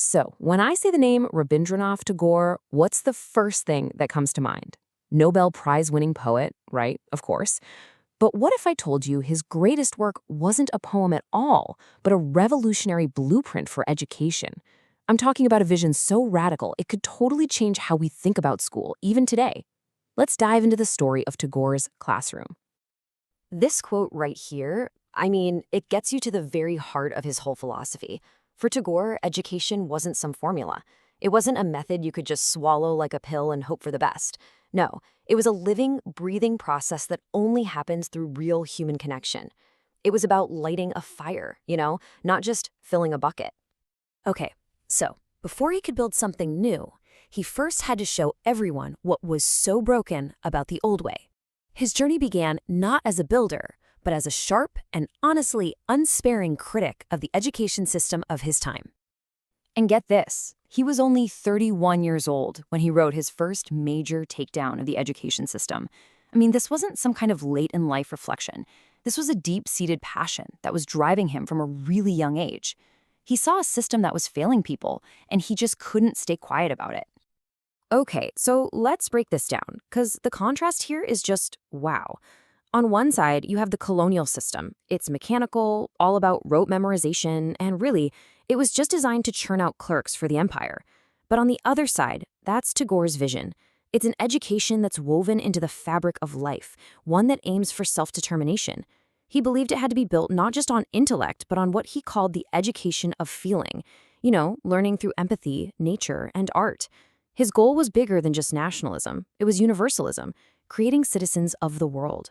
So, when I say the name Rabindranath Tagore, what's the first thing that comes to mind? Nobel Prize winning poet, right? Of course. But what if I told you his greatest work wasn't a poem at all, but a revolutionary blueprint for education? I'm talking about a vision so radical it could totally change how we think about school, even today. Let's dive into the story of Tagore's classroom. This quote right here, it gets you to the very heart of his whole philosophy. For Tagore, education wasn't some formula. It wasn't a method you could just swallow like a pill and hope for the best. No, it was a living, breathing process that only happens through real human connection. It was about lighting a fire, not just filling a bucket. Okay, so before he could build something new, he first had to show everyone what was so broken about the old way. His journey began not as a builder, but as a sharp and honestly unsparing critic of the education system of his time. And get this, he was only 31 years old when he wrote his first major takedown of the education system. This wasn't some kind of late-in-life reflection. This was a deep-seated passion that was driving him from a really young age. He saw a system that was failing people, and he just couldn't stay quiet about it. Okay, so let's break this down, because the contrast here is just wow. On one side, you have the colonial system. It's mechanical, all about rote memorization, and really, it was just designed to churn out clerks for the empire. But on the other side, that's Tagore's vision. It's an education that's woven into the fabric of life, one that aims for self-determination. He believed it had to be built not just on intellect, but on what he called the education of feeling. Learning through empathy, nature, and art. His goal was bigger than just nationalism. It was universalism, creating citizens of the world.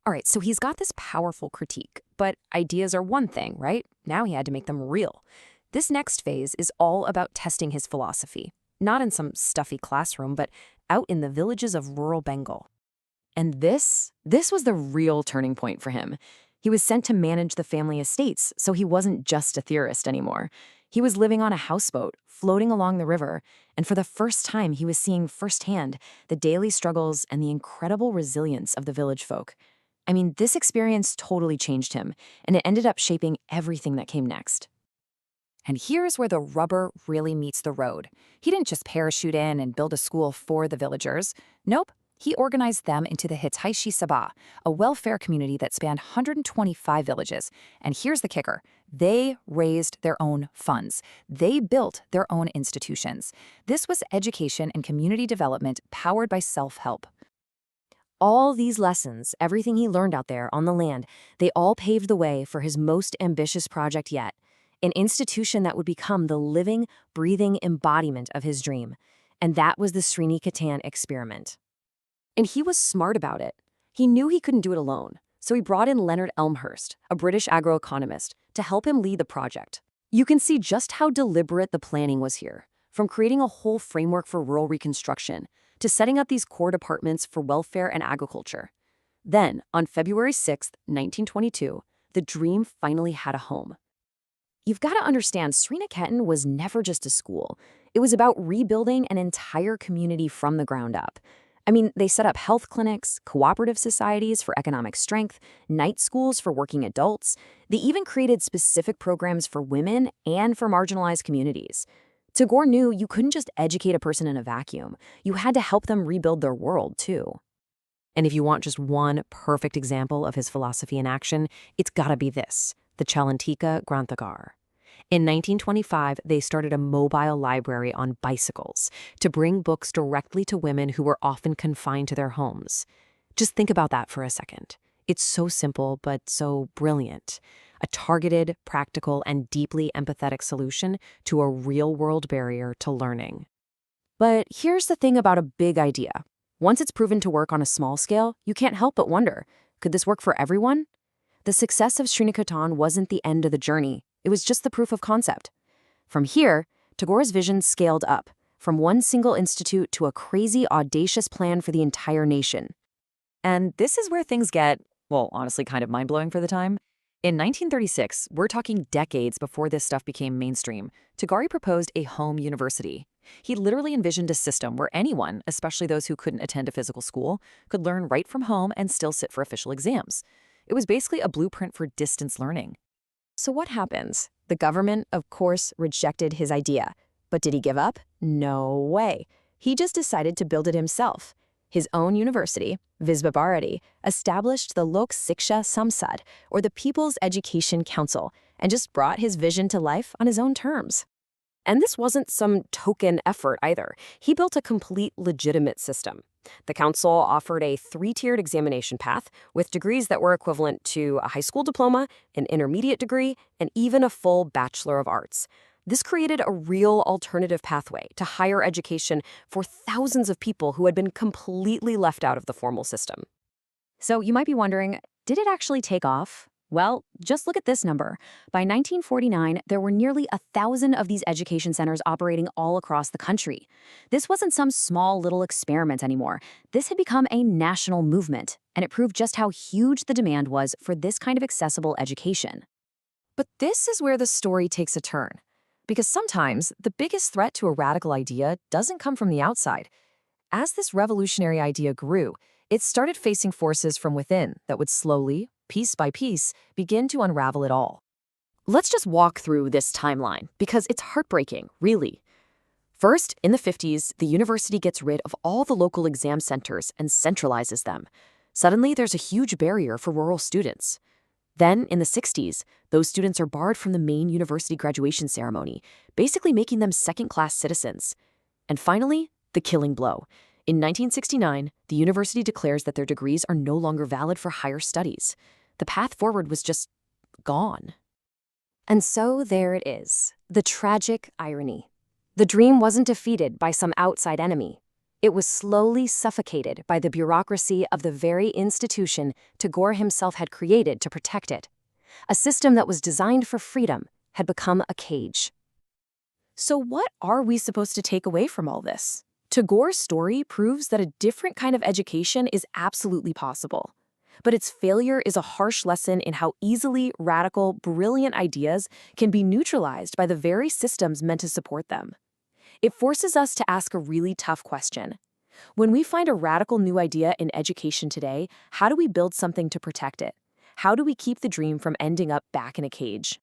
All right, so he's got this powerful critique, but ideas are one thing, right? Now he had to make them real. This next phase is all about testing his philosophy, not in some stuffy classroom, but out in the villages of rural Bengal. And this was the real turning point for him. He was sent to manage the family estates, so he wasn't just a theorist anymore. He was living on a houseboat, floating along the river, and for the first time he was seeing firsthand the daily struggles and the incredible resilience of the village folk. This experience totally changed him, and it ended up shaping everything that came next. And here's where the rubber really meets the road. He didn't just parachute in and build a school for the villagers. Nope. He organized them into the Hitaishi Sabha, a welfare community that spanned 125 villages. And here's the kicker. They raised their own funds. They built their own institutions. This was education and community development powered by self-help. All these lessons, everything he learned out there on the land, they all paved the way for his most ambitious project yet, an institution that would become the living, breathing embodiment of his dream. And that was the Sriniketan experiment. And he was smart about it. He knew he couldn't do it alone, so he brought in Leonard Elmhirst, a British agroeconomist, to help him lead the project. You can see just how deliberate the planning was here, from creating a whole framework for rural reconstruction to setting up these core departments for welfare and agriculture. Then, on February 6, 1922, the dream finally had a home. You've got to understand, Sriniketan was never just a school. It was about rebuilding an entire community from the ground up. They set up health clinics, cooperative societies for economic strength, night schools for working adults. They even created specific programs for women and for marginalized communities. Tagore knew you couldn't just educate a person in a vacuum. You had to help them rebuild their world, too. And if you want just one perfect example of his philosophy in action, it's gotta be this, the Chalantika Granthakar. In 1925, they started a mobile library on bicycles to bring books directly to women who were often confined to their homes. Just think about that for a second. It's so simple, but so brilliant. A targeted, practical, and deeply empathetic solution to a real-world barrier to learning. But here's the thing about a big idea. Once it's proven to work on a small scale, you can't help but wonder, could this work for everyone? The success of Sriniketan wasn't the end of the journey. It was just the proof of concept. From here, Tagore's vision scaled up, from one single institute to a crazy, audacious plan for the entire nation. And this is where things get, well, honestly, kind of mind-blowing for the time. In 1936, we're talking decades before this stuff became mainstream, Tagore proposed a home university. He literally envisioned a system where anyone, especially those who couldn't attend a physical school, could learn right from home and still sit for official exams. It was basically a blueprint for distance learning. So what happens? The government, of course, rejected his idea. But did he give up? No way. He just decided to build it himself. His own university, Visva Bharati, established the Lok Siksha Samsad, or the People's Education Council, and just brought his vision to life on his own terms. And this wasn't some token effort either. He built a complete legitimate system. The council offered a three-tiered examination path with degrees that were equivalent to a high school diploma, an intermediate degree, and even a full Bachelor of Arts. This created a real alternative pathway to higher education for thousands of people who had been completely left out of the formal system. So you might be wondering, did it actually take off? Well, just look at this number. By 1949, there were nearly 1,000 of these education centers operating all across the country. This wasn't some small little experiment anymore. This had become a national movement, and it proved just how huge the demand was for this kind of accessible education. But this is where the story takes a turn. Because sometimes the biggest threat to a radical idea doesn't come from the outside. As this revolutionary idea grew, it started facing forces from within that would slowly, piece by piece, begin to unravel it all. Let's just walk through this timeline, because it's heartbreaking, really. First, in the 50s, the university gets rid of all the local exam centers and centralizes them. Suddenly, there's a huge barrier for rural students. Then, in the 60s, those students are barred from the main university graduation ceremony, basically making them second-class citizens. And finally, the killing blow. In 1969, the university declares that their degrees are no longer valid for higher studies. The path forward was just gone. And so there it is, the tragic irony. The dream wasn't defeated by some outside enemy. It was slowly suffocated by the bureaucracy of the very institution Tagore himself had created to protect it. A system that was designed for freedom had become a cage. So what are we supposed to take away from all this? Tagore's story proves that a different kind of education is absolutely possible. But its failure is a harsh lesson in how easily radical, brilliant ideas can be neutralized by the very systems meant to support them. It forces us to ask a really tough question. When we find a radical new idea in education today, how do we build something to protect it? How do we keep the dream from ending up back in a cage?